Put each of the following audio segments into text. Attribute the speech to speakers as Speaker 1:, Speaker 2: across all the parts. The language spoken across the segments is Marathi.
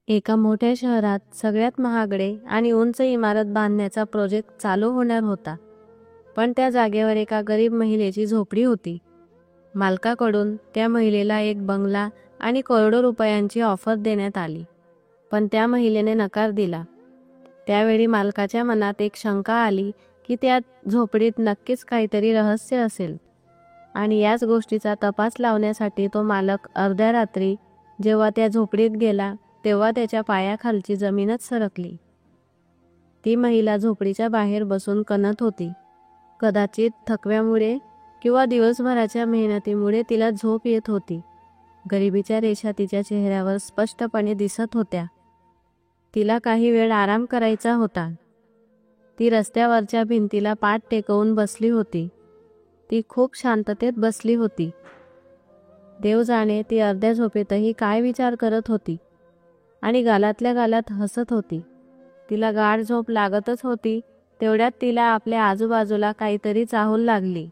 Speaker 1: एका मोठ्या शहरात सगळ्यात महागडे आणि उंच इमारत बांधण्याचा प्रोजेक्ट चालू होणार होता. पण त्या जागेवर एका गरीब महिलेची झोपडी होती. मालकाकडून त्या महिलेला एक बंगला आणि करोडो रुपयांची ऑफर देण्यात आली, पण त्या महिलेने नकार दिला. त्यावेळी मालकाच्या मनात एक शंका आली की त्या झोपडीत नक्कीच काहीतरी रहस्य असेल, आणि याच गोष्टीचा तपास लावण्यासाठी तो मालक अर्ध्या रात्री जेव्हा त्या झोपडीत गेला तेव्हा त्याच्या पायाखालची जमीनच सरकली. ती महिला झोपडीच्या बाहेर बसून कणत होती. कदाचित थकव्यामुळे किंवा दिवसभराच्या मेहनतीमुळे तिला झोप येत होती. गरिबीच्या रेषा तिच्या चेहऱ्यावर स्पष्टपणे दिसत होत्या. तिला काही वेळ आराम करायचा होता. ती रस्त्यावरच्या भिंतीला पाठ टेकवून बसली होती. ती खूप शांततेत बसली होती. देव जाणे ती अर्ध्या झोपेतही काय विचार करत होती आणि गालातल्या गालात हसत होती. तिला गाढ झोप लागतच होती. तेवढ्यात तिला आपल्या आजूबाजूला काहीतरी चाहूल लागली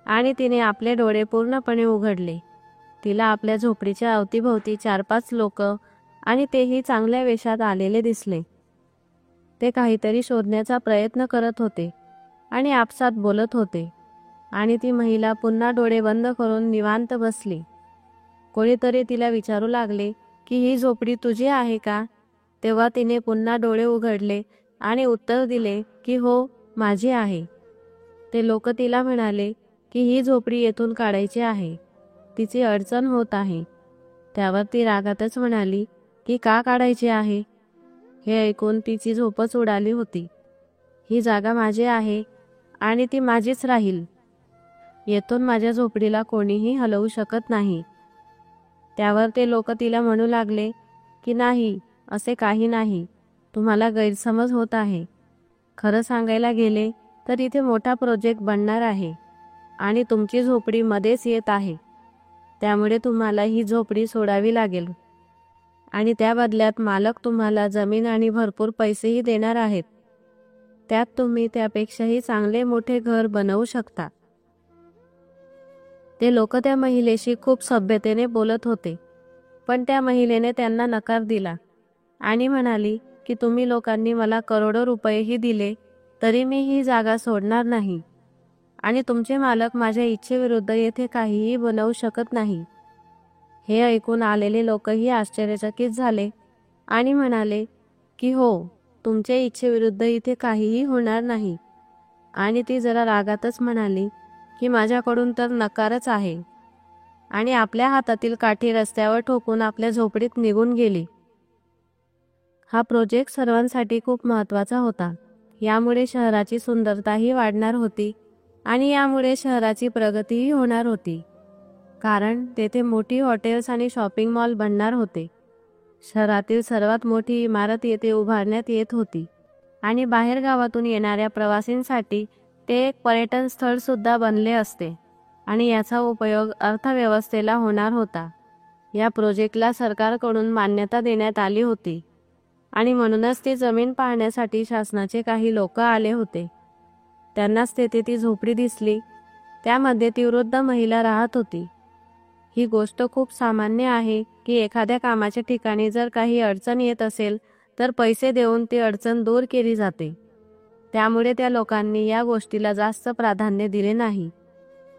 Speaker 1: आणि तिने आपले डोळे पूर्णपणे उघडले. तिला आपल्या झोपडीच्या अवतीभोवती 4-5 लोक आणि तेही चांगल्या वेशात आलेले दिसले. ते काहीतरी शोधण्याचा प्रयत्न करत होते आणि आपसात बोलत होते. आणि ती महिला पुन्हा डोळे बंद करून निवांत बसली. कोणीतरी तिला विचारू लागले की ही झोपडी तुझी आहे का? तेव्हा तिने पुन्हा डोळे उघडले आणि उत्तर दिले की हो, माझी आहे. ते लोक तिला म्हणाले की ही झोपडी येथून काढायची आहे, तिची अडचण होत आहे. त्यावर ती रागातच म्हणाली की का काढायची आहे? हे ऐकून तिची झोपच उडाली होती. ही जागा माझी आहे आणि ती माझीच राहील. येथून माझ्या झोपडीला कोणीही हलवू शकत नाही. त्यावर ते लोक तिला म्हणू लागले की नाही, असे काही नाही, तुम्हाला गैरसमज होत आहे. खरं सांगायला गेले तर इथे मोठा प्रोजेक्ट बनणार आहे आणि तुमची झोपडी मध्येच येत आहे. त्यामुळे तुम्हाला ही झोपडी सोडावी लागेल आणि त्या बदल्यात मालक तुम्हाला जमीन आणि भरपूर पैसेही देणार आहेत. त्यात तुम्ही त्यापेक्षाही चांगले मोठे घर बनवू शकता. ते लोक त्या महिलेशी खूप सभ्यतेने बोलत होते, पण त्या महिलेने त्यांना नकार दिला आणि म्हणाली की तुम्ही लोकांनी मला करोडो रुपयेही दिले तरी मी ही जागा सोडणार नाही आणि तुमचे मालक माझ्या इच्छेविरुद्ध येथे काहीही बनवू शकत नाही. हे ऐकून आलेले लोकही आश्चर्यचकित झाले आणि म्हणाले की हो, तुमच्या इच्छेविरुद्ध इथे काहीही होणार नाही. आणि ती जरा रागातच म्हणाली की माझ्याकडून तर नकारच आहे, आणि आपल्या हातातील काठी रस्त्यावर ठोकून आपल्या झोपडीत निघून गेली. हा प्रोजेक्ट सर्वांसाठी खूप महत्त्वाचा होता. यामुळे शहराची सुंदरताही वाढणार होती आणि यामुळे शहराची प्रगतीही होणार होती, कारण तेथे मोठी हॉटेल्स आणि शॉपिंग मॉल बनणार होते. शहरातील सर्वात मोठी इमारत येथे उभारण्यात येत होती आणि बाहेरगावातून येणाऱ्या प्रवासींसाठी ते एक पर्यटन स्थळ सुद्धा बनले असते आणि याचा उपयोग अर्थव्यवस्थेला होणार होता. या प्रोजेक्टला सरकारकडून मान्यता देण्यात आली होती आणि म्हणूनच ती जमीन पाहण्यासाठी शासनाचे काही लोक आले होते. त्यांनाच तेथे ती झोपडी दिसली. त्यामध्ये ती वृद्ध महिला राहत होती. ही गोष्ट खूप सामान्य आहे की एखाद्या कामाच्या ठिकाणी जर काही अडचण येत असेल तर पैसे देऊन ती अडचण दूर केली जाते. त्यामुळे त्या लोकांनी या गोष्टीला जास्त प्राधान्य दिले नाही.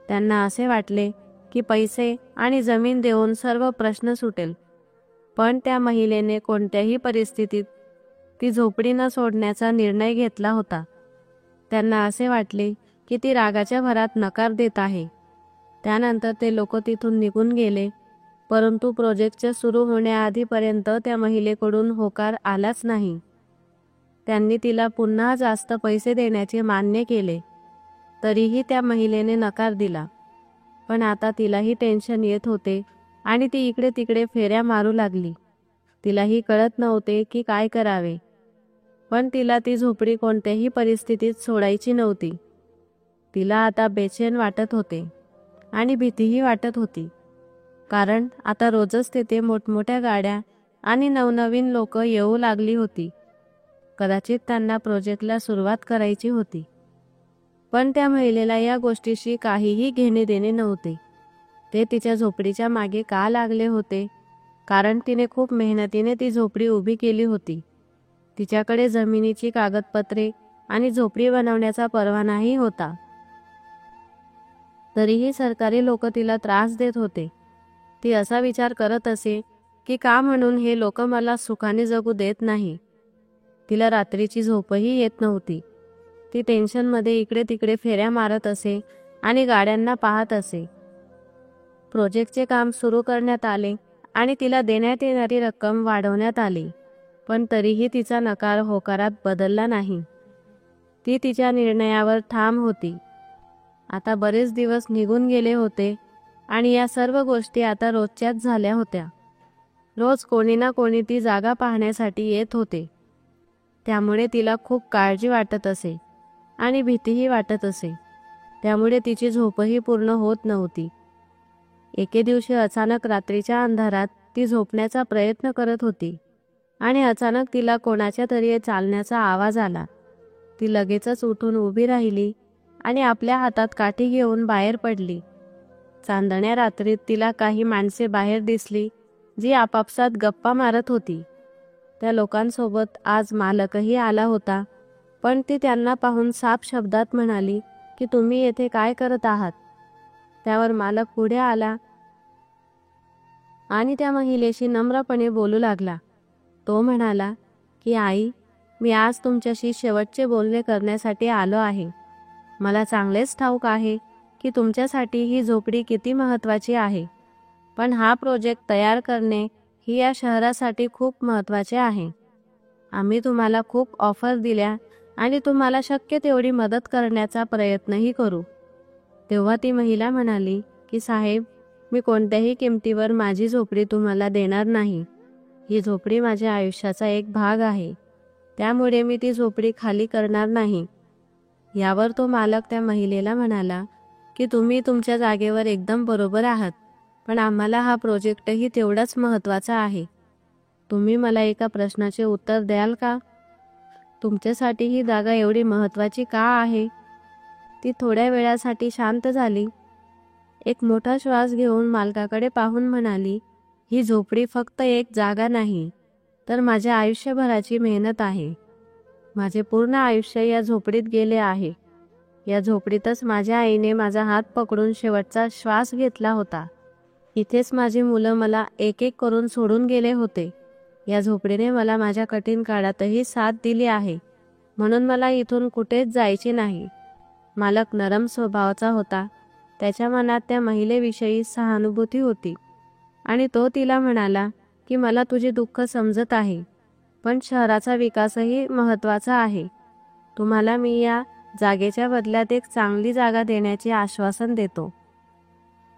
Speaker 1: त्यांना असे वाटले की पैसे आणि जमीन देऊन सर्व प्रश्न सुटेल. पण त्या महिलेने कोणत्याही परिस्थितीत ती झोपडी न सोडण्याचा निर्णय घेतला होता. त्यांना असे वाटले की ती रागाच्या भरात नकार देत आहे. त्यानंतर ते लोक तिथून निघून गेले, परंतु प्रोजेक्टचे सुरू होण्याआधीपर्यंत त्या महिलेकडून होकार आलाच नाही. त्यांनी तिला पुन्हा जास्त पैसे देण्याचे मान्य केले, तरीही त्या महिलेने नकार दिला. पण आता तिलाही टेन्शन येत होते आणि ती इकडे तिकडे फेऱ्या मारू लागली. तिलाही कळत नव्हते की काय करावे, पण तिला ती झोपडी कोणत्याही परिस्थितीत सोडायची नव्हती. तिला आता बेचैन वाटत होते आणि भीतीही वाटत होती, कारण आता रोजच तेथे मोठमोठ्या गाड्या आणि नवनवीन लोक येऊ लागली होती. कदाचित त्यांना प्रोजेक्टला सुरुवात करायची होती. पण त्या महिलेला या गोष्टीशी काहीही घेणे देणे नव्हते. ते तिच्या झोपडीच्या मागे का लागले होते, कारण तिने खूप मेहनतीने ती झोपडी उभी केली होती. तिच्याकडे जमिनीची कागदपत्रे आणि झोपडी बनवण्याचा परवानाही होता. तरीही सरकारी लोक तिला त्रास देत होते. ती असा विचार करत असे की का म्हणून हे लोक मला सुखाने जगू देत नाही. तिला रात्रीची झोपही येत नव्हती. ती टेन्शनमध्ये इकडे तिकडे फेऱ्या मारत असे आणि गाड्यांना पाहत असे. प्रोजेक्टचे काम सुरू करण्यात आले आणि तिला देण्यात येणारी रक्कम वाढवण्यात आली, पण तरीही तिचा नकार होकारात बदलला नाही. ती तिच्या निर्णयावर ठाम होती. आता बरेच दिवस निघून गेले होते आणि या सर्व गोष्टी आता रोजच्याच झाल्या होत्या. रोज कोणी ना कोणी ती जागा पाहण्यासाठी येत होते. त्यामुळे तिला खूप काळजी वाटत असे आणि भीतीही वाटत असे. त्यामुळे तिची झोपही पूर्ण होत नव्हती. एके दिवशी अचानक रात्रीच्या अंधारात ती झोपण्याचा प्रयत्न करत होती आणि अचानक तिला कोणाच्या तरी चालण्याचा आवाज आला. ती लगेचच उठून उभी राहिली आणि आपल्या हातात काठी घेऊन बाहेर पडली. चांदण्या रात्रीत तिला काही माणसे बाहेर दिसली जी आपापसात गप्पा मारत होती. त्या लोकांसोबत आज मालकही आला होता, पण ती त्यांना पाहून साफ शब्दात म्हणाली की तुम्ही येथे काय करत आहात. त्यावर मालक पुढे आला आणि त्या महिलेशी नम्रपणे बोलू लागला. तो म्हणाला की आई, मी आज तुमच्याशी शेवटचे बोलणे करण्यासाठी आलो आहे. मला चांगलेच ठाऊक आहे की तुमच्यासाठी ही झोपडी किती महत्त्वाची आहे, पण हा प्रोजेक्ट तयार करणे ही या शहरासाठी खूप महत्त्वाचे आहे. आम्ही तुम्हाला खूप ऑफर दिल्या आणि तुम्हाला शक्य तेवढी मदत करण्याचा प्रयत्नही करू. तेव्हा ती महिला म्हणाली की साहेब, मी कोणत्याही किमतीवर माझी झोपडी तुम्हाला देणार नाही. ही झोपडी माझ्या आयुष्याचा एक भाग आहे, त्यामुळे मी ती झोपडी खाली करणार नाही. यावर तो मालक त्या महिलेला म्हणाला की तुम्ही तुमच्या जागेवर एकदम बरोबर आहात, पण आम्हाला हा प्रोजेक्टही तेवढाच महत्त्वाचा आहे. तुम्ही मला एका प्रश्नाचे उत्तर द्याल का? तुमच्यासाठी ही जागा एवढी महत्त्वाची का आहे? ती थोड्या वेळासाठी शांत झाली. एक मोठा श्वास घेऊन मालकाकडे पाहून म्हणाली, ही झोपडी फक्त एक जागा नाही, तर माझ्या आयुष्यभराची मेहनत आहे. माझे पूर्ण आयुष्य या झोपडीत गेले आहे. या झोपडीतच माझ्या आईने माझा हात पकडून शेवटचा श्वास घेतला होता. इथेच माझी मुलं मला एक एक करून सोडून गेले होते. या झोपडीने मला माझ्या कठीण काळातही साथ दिली आहे, म्हणून मला इथून कुठेच जायचे नाही. मालक नरम स्वभावाचा होता. त्याच्या मनात त्या महिलेविषयी सहानुभूती होती आणि तो तिला म्हणाला की मला तुझे दुःख समजत आहे, पण शहराचा विकासही महत्त्वाचा आहे. तुम्हाला मी या जागेच्या बदल्यात एक चांगली जागा देण्याचे आश्वासन देतो.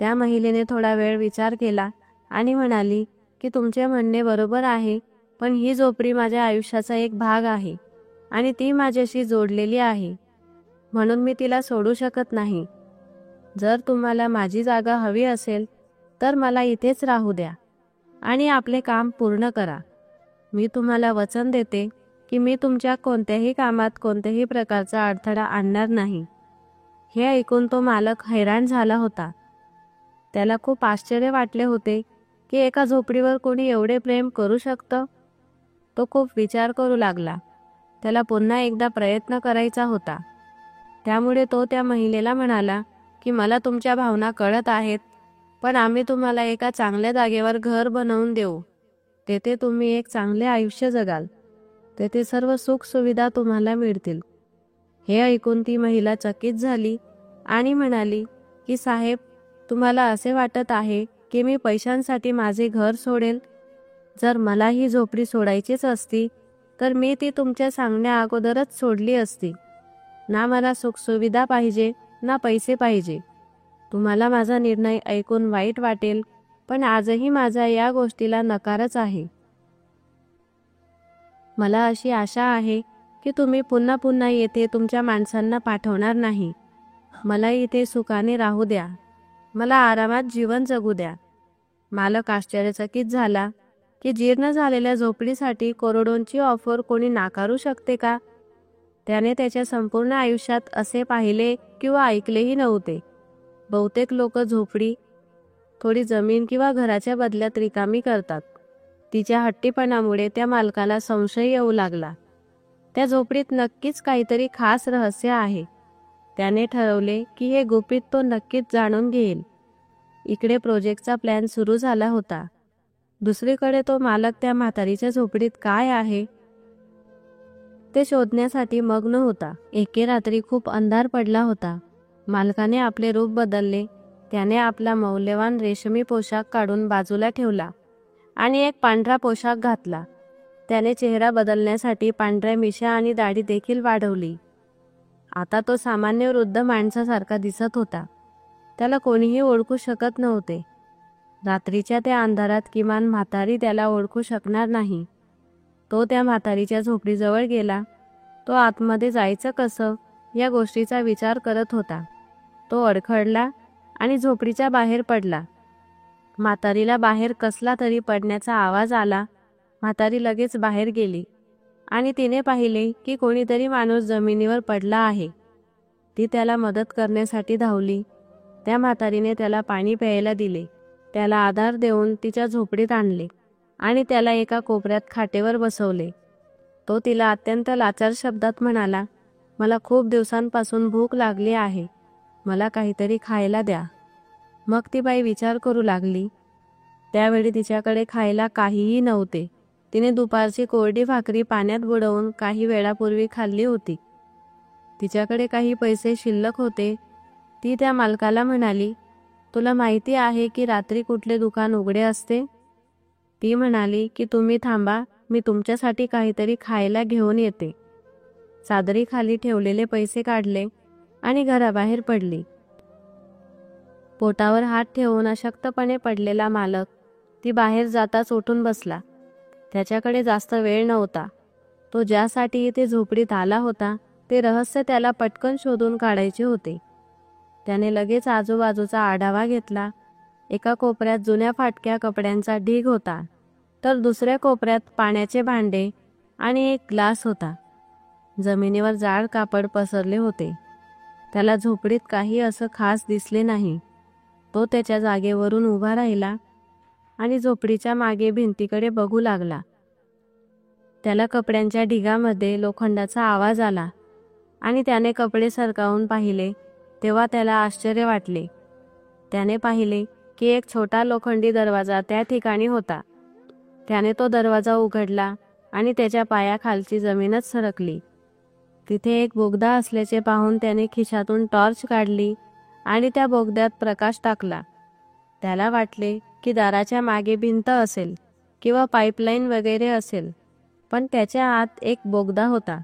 Speaker 1: त्या महिलेने थोडा वेळ विचार केला आणि म्हणाली की तुमचे म्हणणे बरोबर आहे, पण ही झोपडी माझ्या आयुष्याचा एक भाग आहे आणि ती माझ्याशी जोडलेली आहे, म्हणून मी तिला सोडू शकत नाही. जर तुम्हाला माझी जागा हवी असेल तर मला इथेच राहू द्या आणि आपले काम पूर्ण करा. मी तुम्हाला वचन देते की मी तुमच्या कोणत्याही कामात कोणत्याही प्रकारचा अडथळा आणणार नाही. हे ऐकून तो मालक हैराण झाला होता. त्याला खूप आश्चर्य वाटले होते की एका झोपडीवर कोणी एवढे प्रेम करू शकतं. तो खूप विचार करू लागला. त्याला पुन्हा एकदा प्रयत्न करायचा होता. त्यामुळे तो त्या महिलेला म्हणाला की मला तुमच्या भावना कळत आहेत, पण आम्ही तुम्हाला एका चांगल्या जागेवर घर बनवून देऊ. तेथे तुम्ही एक चांगले आयुष्य जगाल. तेथे सर्व सुख सुविधा तुम्हाला मिळतील. हे ऐकून ती महिला चकित झाली आणि म्हणाली की साहेब, तुम्हाला असे वाटत आहे की मी पैशांसाठी माझे घर सोडेल? जर मला ही झोपडी सोडायचीच असती तर मी ती तुमच्या सांगण्या अगोदरच सोडली असती. ना मला सुखसुविधा पाहिजे ना पैसे पाहिजे. तुम्हाला माझा निर्णय ऐकून वाईट वाटेल, पण आजही माझा या गोष्टीला नकारच आहे. मला अशी आशा आहे की तुम्ही पुन्हा पुन्हा येथे तुमच्या माणसांना पाठवणार नाही. मला इथे सुखाने राहू द्या. मला आरामात जीवन जगू द्या. मालक आश्चर्यचकित झाला की जीर्ण झालेल्या झोपडीसाठी करोडोंची ऑफर कोणी नाकारू शकते का? त्याने त्याच्या संपूर्ण आयुष्यात असे पाहिले किंवा ऐकलेही नव्हते. बहुतेक लोक झोपडी, थोडी जमीन किंवा घराच्या बदल्यात रिकामी करतात, तिच्या हट्टीपणामुळे त्या मालकाला संशय येऊ लागला. त्या झोपडीत नक्कीच काहीतरी खास रहस्य आहे. त्याने ठरवले की हे गुपित तो नक्कीच जाणून घेईल. इकडे प्रोजेक्टचा प्लॅन सुरू झाला होता. दुसरीकडे तो मालक त्या म्हातारीच्या झोपडीत काय आहे ते शोधण्यासाठी मग्न होता. एके रात्री खूप अंधार पडला होता. मालकाने आपले रूप बदलले. त्याने आपला मौल्यवान रेशमी पोशाख काढून बाजूला ठेवला आणि एक पांढरा पोशाख घातला. त्याने चेहरा बदलण्यासाठी पांढऱ्या मिशा आणि दाढी देखील वाढवली. आता तो सामान्य वृद्ध माणसासारखा दिसत होता. त्याला कोणीही ओळखू शकत नव्हते. रात्रीच्या त्या अंधारात किमान म्हातारी त्याला ओळखू शकणार नाही. तो त्या म्हातारीच्या झोपडीजवळ गेला. तो आतमध्ये जायचं कसं या गोष्टीचा विचार करत होता. तो अडखळला आणि झोपडीच्या बाहेर पडला. म्हातारीला बाहेर कसला तरी पडण्याचा आवाज आला. म्हातारी लगेच बाहेर गेली आणि तिने पाहिले की कोणीतरी माणूस जमिनीवर पडला आहे. ती त्याला मदत करण्यासाठी धावली. त्या म्हातारीने त्याला पाणी प्यायला दिले. त्याला आधार देऊन तिच्या झोपडीत आणले आणि त्याला एका कोपऱ्यात खाटेवर बसवले. तो तिला अत्यंत लाचार शब्दात म्हणाला, मला खूप दिवसांपासून भूक लागली आहे. मला काहीतरी खायला द्या. मग ती बाई विचार करू लागली. त्यावेळी तिच्याकडे खायला काहीही नव्हते. तिने दुपारची कोरडी भाकरी पाण्यात बुडवून काही वेळापूर्वी खाल्ली होती. तिच्याकडे काही पैसे शिल्लक होते. ती त्या मालकाला म्हणाली, तुला माहिती आहे की रात्री कुठले दुकान उघडे असते? ती म्हणाली की तुम्ही थांबा, मी तुमच्यासाठी काहीतरी खायला घेऊन येते. चादरीखाली ठेवलेले पैसे काढले आणि घराबाहेर पडली. पोटावर हात ठेवून अशक्तपणे पडलेला मालक ती बाहेर जाताच उठून बसला. त्याच्याकडे जास्त वेळ नव्हता. तो ज्यासाठी इथे झोपडीत आला होता ते रहस्य त्याला पटकन शोधून काढायचे होते. त्याने लगेच आजूबाजूचा आढावा घेतला. एका कोपऱ्यात जुन्या फाटक्या कपड्यांचा ढीग होता, तर दुसऱ्या कोपऱ्यात पाण्याचे भांडे आणि एक ग्लास होता. जमिनीवर जाड कापड पसरले होते. त्याला झोपडीत काही असं खास दिसले नाही. तो त्याच्या जागेवरून उभा राहिला आणि झोपडीच्या मागे भिंतीकडे बघू लागला. त्याला कपड्यांच्या ढिगामध्ये लोखंडाचा आवाज आला आणि त्याने कपडे सरकावून पाहिले. तेव्हा त्याला आश्चर्य वाटले. त्याने पाहिले की एक छोटा लोखंडी दरवाजा त्या ठिकाणी होता. त्याने तो दरवाजा उघडला आणि त्याच्या पायाखालची जमीनच सरकली. तिथे एक बोगदा असल्याचे पाहून त्याने खिशातून टॉर्च काढली आणि त्या बोगद्यात प्रकाश टाकला. त्याला वाटले की दाराच्या मागे भिंत असेल किंवा पाईपलाईन वगैरे असेल, पण त्याच्या आत एक बोगदा होता.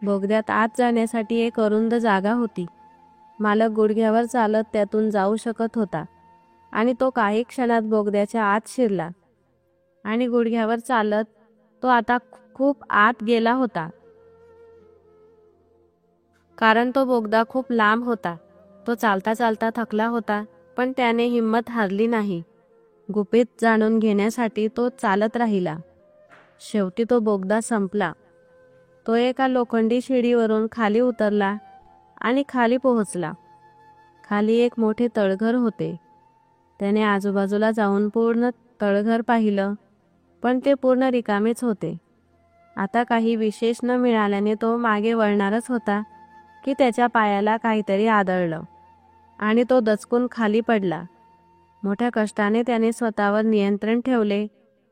Speaker 1: बोगद्यात आत जाण्यासाठी एक अरुंद जागा होती. मालक गुडघ्यावर चालत त्यातून जाऊ शकत होता आणि तो काही क्षणात बोगद्याच्या आत शिरला आणि गुडघ्यावर चालत तो आता खूप आत गेला होता. कारण तो बोगदा खूप लांब होता. तो चालता चालता थकला होता, पण त्याने हिंमत हारली नाही. गुपित जाणून घेण्यासाठी तो चालत राहिला. शेवटी तो बोगदा संपला. तो एका लोखंडी शिडीवरून खाली उतरला आणि खाली पोहोचला. खाली एक मोठे तळघर होते. त्याने आजूबाजूला जाऊन पूर्ण तळघर पाहिलं, पण ते पूर्ण रिकामेच होते. आता काही विशेष न मिळाल्याने तो मागे वळणारच होता की त्याच्या पायाला काहीतरी आदळलं आणि तो दचकून खाली पडला. मोठ्या कष्टाने त्याने स्वतःवर नियंत्रण ठेवले,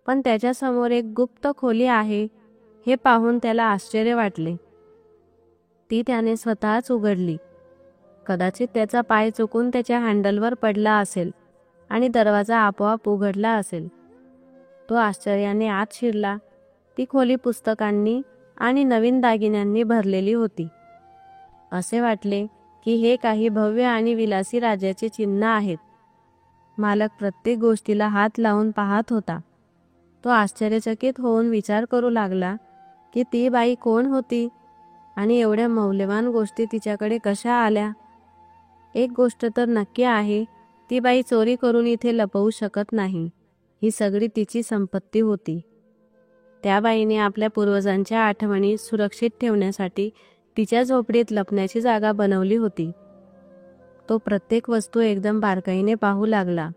Speaker 1: पण त्याच्यासमोर एक गुप्त खोली आहे हे पाहून त्याला आश्चर्य वाटले. ती त्याने स्वतःच उघडली. कदाचित त्याचा पाय चुकून त्याच्या हँडलवर पडला असेल आणि दरवाजा आपोआप उघडला असेल. तो आश्चर्याने आत शिरला. ती खोली पुस्तकांनी आणि नवीन दागिन्यांनी भरलेली होती. असे वाटले की हे काही भव्य आणि विलासी राज्याचे चिन्ह आहेत. मालक प्रत्येक गोष्टीला हात लावून पाहत होता. तो आश्चर्यचकित होऊन विचार करू लागला की ती बाई कोण होती आणि एवढ्या मौल्यवान गोष्टी तिच्याकडे कशा आल्या. एक गोष्ट तर नक्की आहे, ती बाई चोरी करून इथे लपवू शकत नाही. ही सगळी तिची संपत्ती होती. त्या बाईने आपल्या पूर्वजांच्या आठवणी सुरक्षित ठेवण्यासाठी तिच्या झोपडीत लपण्याची जागा बनवली होती. तो प्रत्येक वस्तू एकदम बारकाईने पाहू लागला.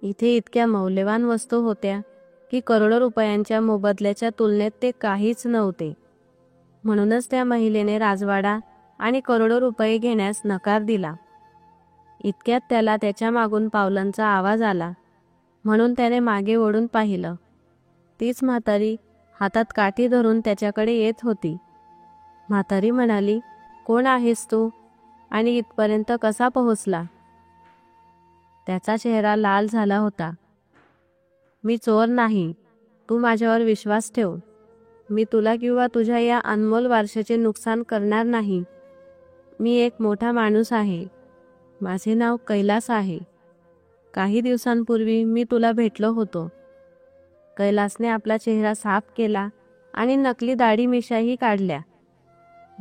Speaker 1: इथे इतक्या मौल्यवान वस्तू होत्या, की करोडो रुपयांच्या मोबदल्याच्या तुलनेत ते काहीच नव्हते. म्हणूनच त्या महिलेने राजवाडा आणि करोडो रुपये घेण्यास नकार दिला. इतक्यात त्याला त्याच्या मागून पावलांचा आवाज आला, म्हणून त्याने मागे वळून पाहिलं. तीच म्हातारी हातात काठी धरून त्याच्याकडे येत होती. म्हातारी म्हणाली, "कोण आहेस तू आणि इथपर्यंत कसा पोहोचला?" त्याचा चेहरा लाल झाला होता. "मी चोर नाही. तू माझ्यावर विश्वास ठेव. मी तुला किंवा तुझ्या या अनमोल वारशाचे नुकसान करणार नाही. मी एक मोठा माणूस आहे. माझे नाव कैलास आहे. काही दिवसांपूर्वी मी तुला भेटलो होतो." कैलासने आपला चेहरा साफ केला आणि नकली दाढी मिशाही काढल्या,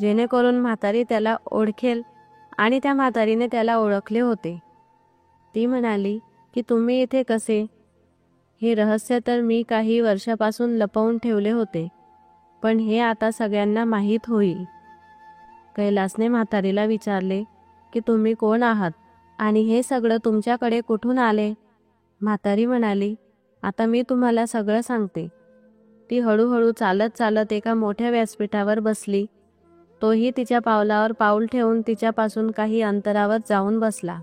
Speaker 1: जेणेकरून म्हातारी त्याला ओळखेल, आणि त्या म्हातारीने त्याला ओळखले होते. ती म्हणाली की तुम्ही इथे कसे? हे रहस्य तर मी काही वर्षापासून लपवून ठेवले होते, पण हे आता सगळ्यांना माहीत होईल. कैलासने म्हातारीला विचारले की तुम्ही कोण आहात आणि हे सगळं तुमच्याकडे कुठून आले? म्हातारी म्हणाली, आता मी तुम्हाला सगळं सांगते. ती हळूहळू चालत चालत एका मोठ्या व्यासपीठावर बसली. तोही तिच्या पावलावर पाऊल ठेवून तिच्यापासून काही अंतरावर जाऊन बसला.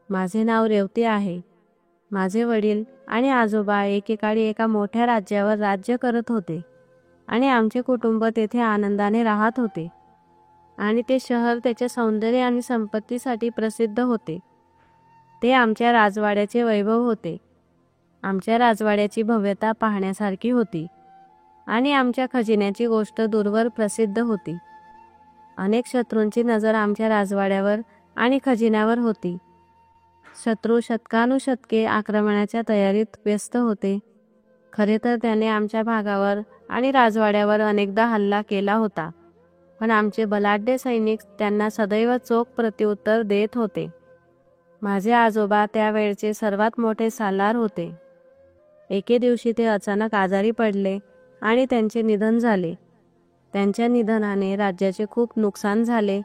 Speaker 1: माझे नाव रेवती आहे. माझे वडील आणि आजोबा एकेकाळी एका मोठ्या राज्यावर राज्य करत होते आणि आमचे कुटुंब तेथे आनंदाने राहत होते. आणि ते शहर त्याच्या सौंदर्य आणि संपत्तीसाठी प्रसिद्ध होते. ते आमच्या राजवाड्याचे वैभव होते. आमच्या राजवाड्याची भव्यता पाहण्यासारखी होती आणि आमच्या खजिन्याची गोष्ट दूरवर प्रसिद्ध होती. अनेक शत्रूंची नजर आमच्या राजवाड्यावर आणि खजिन्यावर होती. शत्रू शतकानुशतके आक्रमणाच्या तयारीत व्यस्त होते. खरे तर त्याने आमच्या भागावर आणि राजवाड्यावर अनेकदा हल्ला केला होता, पण आमचे बलाढ्य सैनिक त्यांना सदैव चोख प्रत्युत्तर देत होते. माझे आजोबा त्यावेळचे सर्वात मोठे सालार होते. एके दिवशी ते अचानक आजारी पडले आणि त्यांचे निधन झाले. त्यांच्या निधनाने राज्याचे खूप नुकसान झाले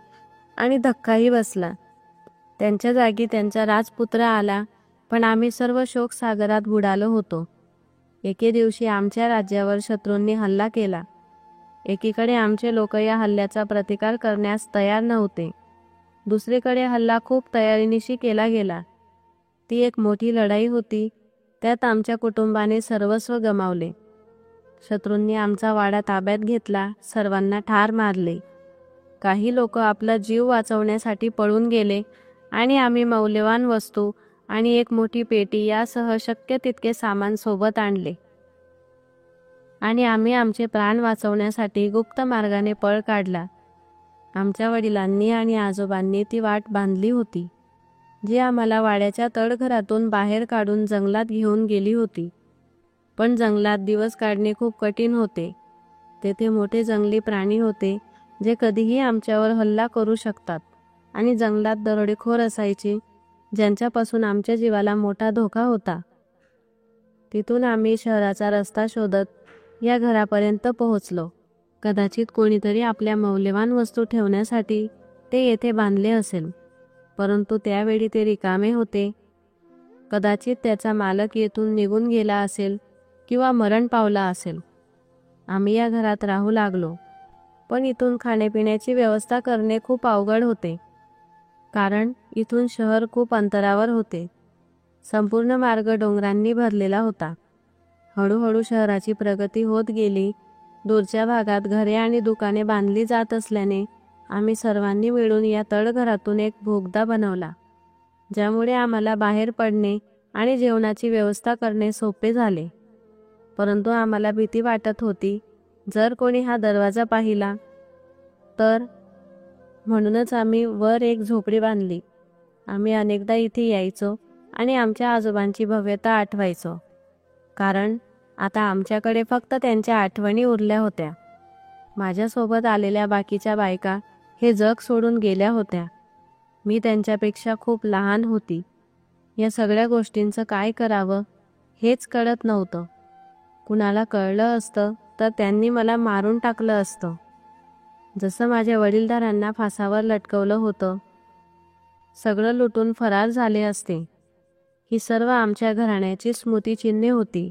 Speaker 1: आणि धक्काही बसला. त्यांच्या जागी त्यांचा राजपुत्र आला, पण आम्ही सर्व शोकसागरात बुडालो होतो. एके दिवशी आमच्या राज्यावर शत्रूंनी हल्ला केला. एकीकडे आमचे लोक या हल्ल्याचा प्रतिकार करण्यास तयार नव्हते. दुसरीकडे हल्ला खूप तयारीनिशी केला गेला. ती एक मोठी लढाई होती. त्यात आमच्या कुटुंबाने सर्वस्व गमावले. शत्रूंनी आमचा वाडा ताब्यात घेतला, सर्वांना ठार मारले. काही लोक आपला जीव वाचवण्यासाठी पळून गेले आणि आम्ही मौल्यवान वस्तू आणि एक मोठी पेटी यासह शक्य तितके सामान सोबत आणले आणि आम्ही आमचे प्राण वाचवण्यासाठी गुप्त मार्गाने पळ काढला. आमच्या वडिलांनी आणि आजोबांनी ती वाट बांधली होती, जी आम्हाला वाड्याच्या तळघरातून बाहेर काढून जंगलात घेऊन गेली होती. पण जंगलात दिवस काढणे खूप कठीण होते. तेथे मोठे जंगली प्राणी होते, जे कधीही आमच्यावर हल्ला करू शकतात, आणि जंगलात दरोडेखोर असायचे, ज्यांच्यापासून आमच्या जीवाला मोठा धोका होता. तिथून आम्ही शहराचा रस्ता शोधत या घरापर्यंत पोहोचलो. कदाचित कोणीतरी आपल्या मौल्यवान वस्तू ठेवण्यासाठी ते येथे बांधले असेल, परंतु त्यावेळी ते रिकामे होते. कदाचित त्याचा मालक येथून निघून गेला असेल किंवा मरण पावला असेल. आम्ही या घरात राहू लागलो, पण इथून खाण्यापिण्याची व्यवस्था करणे खूप अवघड होते, कारण इथून शहर खूप अंतरावर होते. संपूर्ण मार्ग डोंगरांनी भरलेला होता. हळूहळू शहराची प्रगती होत गेली. दूरच्या भागात घरे आणि दुकाने बांधली जात असल्याने आम्ही सर्वांनी मिळून या तळघरातून एक बोगदा बनवला, ज्यामुळे आम्हाला बाहेर पडणे आणि जेवणाची व्यवस्था करणे सोपे झाले. परंतु आम्हाला भीती वाटत होती, जर कोणी हा दरवाजा पाहिला तर. म्हणूनच आम्ही वर एक झोपडी बांधली. आम्ही अनेकदा इथे यायचो आणि आमच्या आजोबांची भव्यता आठवायचो, कारण आता आमच्याकडे फक्त त्यांच्या आठवणी उरल्या होत्या. माझ्यासोबत आलेल्या बाकीच्या बायका हे जग सोडून गेल्या होत्या. मी त्यांच्यापेक्षा खूप लहान होती. या सगळ्या गोष्टींचं काय करावं हेच कळत नव्हतं. कुणाला कळलं असतं तर त्यांनी मला मारून टाकलं असतं, जसं माझ्या वडीलधाऱ्यांना फासावर लटकवलं होतं. सगळं लुटून फरार झाले असते. ही सर्व आमच्या घराण्याची स्मृतिचिन्हे होती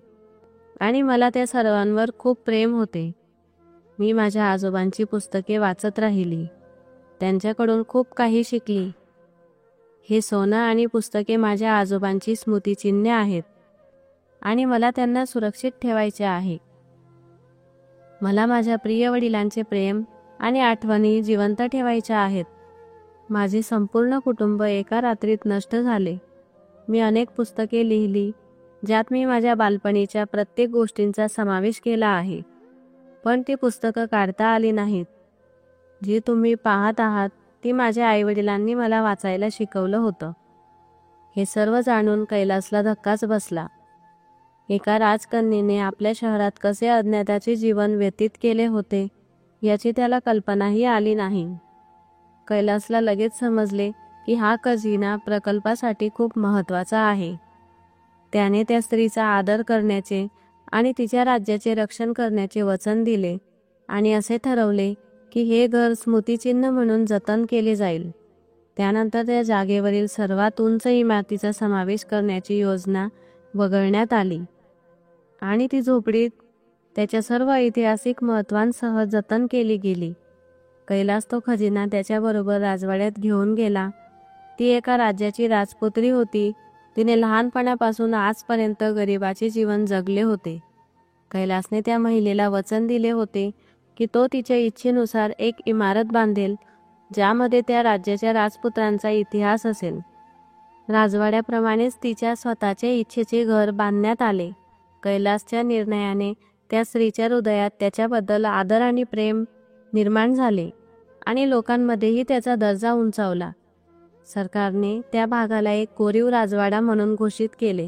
Speaker 1: आणि मला त्या सर्वांवर खूप प्रेम होते. मी माझ्या आजोबांची पुस्तके वाचत राहिली, त्यांच्याकडून खूप काही शिकली. हे सोनं आणि पुस्तके माझ्या आजोबांची स्मृतिचिन्हे आहेत आणि मला त्यांना सुरक्षित ठेवायचे आहे. मला माझ्या प्रिय वडिलांचे प्रेम आणि आठवणी जिवंत ठेवायच्या आहेत. माझे संपूर्ण कुटुंब एका रात्रीत नष्ट झाले. मी अनेक पुस्तके लिहिली, ज्यात मी माझ्या बालपणीच्या प्रत्येक गोष्टींचा समावेश केला आहे, पण ती पुस्तकं काढता आली नाहीत. जी तुम्ही पाहत आहात ती माझ्या आईवडिलांनी मला वाचायला शिकवलं होतं. हे सर्व जाणून कैलासला धक्काच बसला. एका राजकन्येने आपल्या शहरात कसे अज्ञाताचे जीवन व्यतीत केले होते याची त्याला कल्पनाही आली नाही. कैलासला लगेच समजले की हा खजिना प्रकल्पासाठी खूप महत्त्वाचा आहे. त्याने त्या स्त्रीचा आदर करण्याचे आणि तिच्या राज्याचे रक्षण करण्याचे वचन दिले आणि असे ठरवले की हे घर स्मृतिचिन्ह म्हणून जतन केले जाईल. त्यानंतर त्या जागेवरील सर्वात उंच इमारतीचा समावेश करण्याची योजना वगळण्यात आली आणि ती झोपडी त्याच्या सर्व ऐतिहासिक महत्त्वांसह जतन केली गेली. कैलास तो खजिना त्याच्याबरोबर राजवाड्यात घेऊन गेला. ती एका राज्याची राजपुत्री होती. तिने लहानपणापासून आजपर्यंत गरिबाचे जीवन जगले होते. कैलासने त्या महिलेला वचन दिले होते की तो तिच्या इच्छेनुसार एक इमारत बांधेल, ज्यामध्ये त्या राज्याच्या राजपुत्रांचा इतिहास असेल. राजवाड्याप्रमाणेच तिच्या स्वतःच्या इच्छेचे घर बांधण्यात आले. कैलासच्या निर्णयाने त्या स्त्रीच्या हृदयात त्याच्याबद्दल आदर आणि प्रेम निर्माण झाले आणि लोकांमध्येही त्याचा दर्जा उंचावला. सरकारने त्या भागाला एक कोरीव राजवाडा म्हणून घोषित केले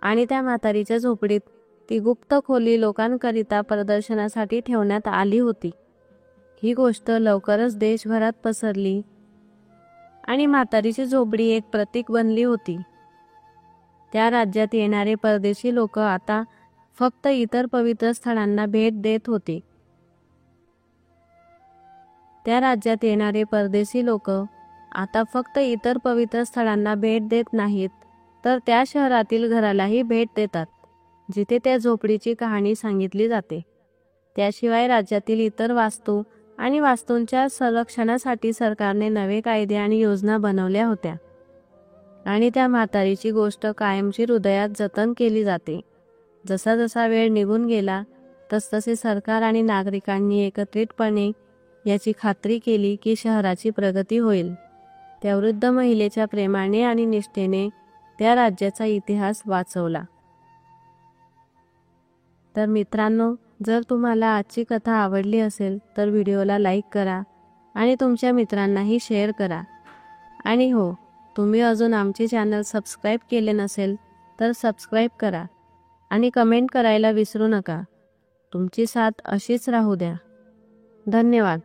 Speaker 1: आणि त्या म्हातारीच्या झोपडीत ती गुप्त खोली लोकांकरिता प्रदर्शनासाठी ठेवण्यात आली होती. ही गोष्ट लवकरच देशभरात पसरली आणि म्हातारीची झोपडी एक प्रतीक बनली होती. त्या राज्यात येणारे परदेशी लोक आता फक्त इतर पवित्र स्थळांना भेट देत होते. त्या राज्यात येणारे परदेशी लोक आता फक्त इतर पवित्र स्थळांना भेट देत नाहीत, तर त्या शहरातील घरालाही भेट देतात, जिथे त्या झोपडीची कहाणी सांगितली जाते. त्याशिवाय राज्यातील इतर वास्तू आणि वास्तूंच्या संरक्षणासाठी सरकारने नवे कायदे आणि योजना बनवल्या होत्या आणि त्या म्हातारीची गोष्ट कायमची हृदयात जतन केली जाते. जसा जसा वेळ निघून गेला तसतसे सरकार आणि नागरिकांनी एकत्रितपणे याची खात्री केली की शहराची प्रगती होईल. त्या वृद्ध महिलेच्या प्रेमाने आणि निष्ठेने त्या राज्याचा इतिहास वाचवला. तर मित्रांनो, जर तुम्हाला आजची कथा आवडली असेल तर व्हिडिओला लाईक करा आणि तुमच्या मित्रांनाही शेअर करा. आणि हो, तुम्ही अजून आमचे चॅनल सबस्क्राईब केले नसेल तर सबस्क्राईब करा आणि कमेंट करायला विसरू नका. तुमची साथ अशीच राहू द्या. धन्यवाद.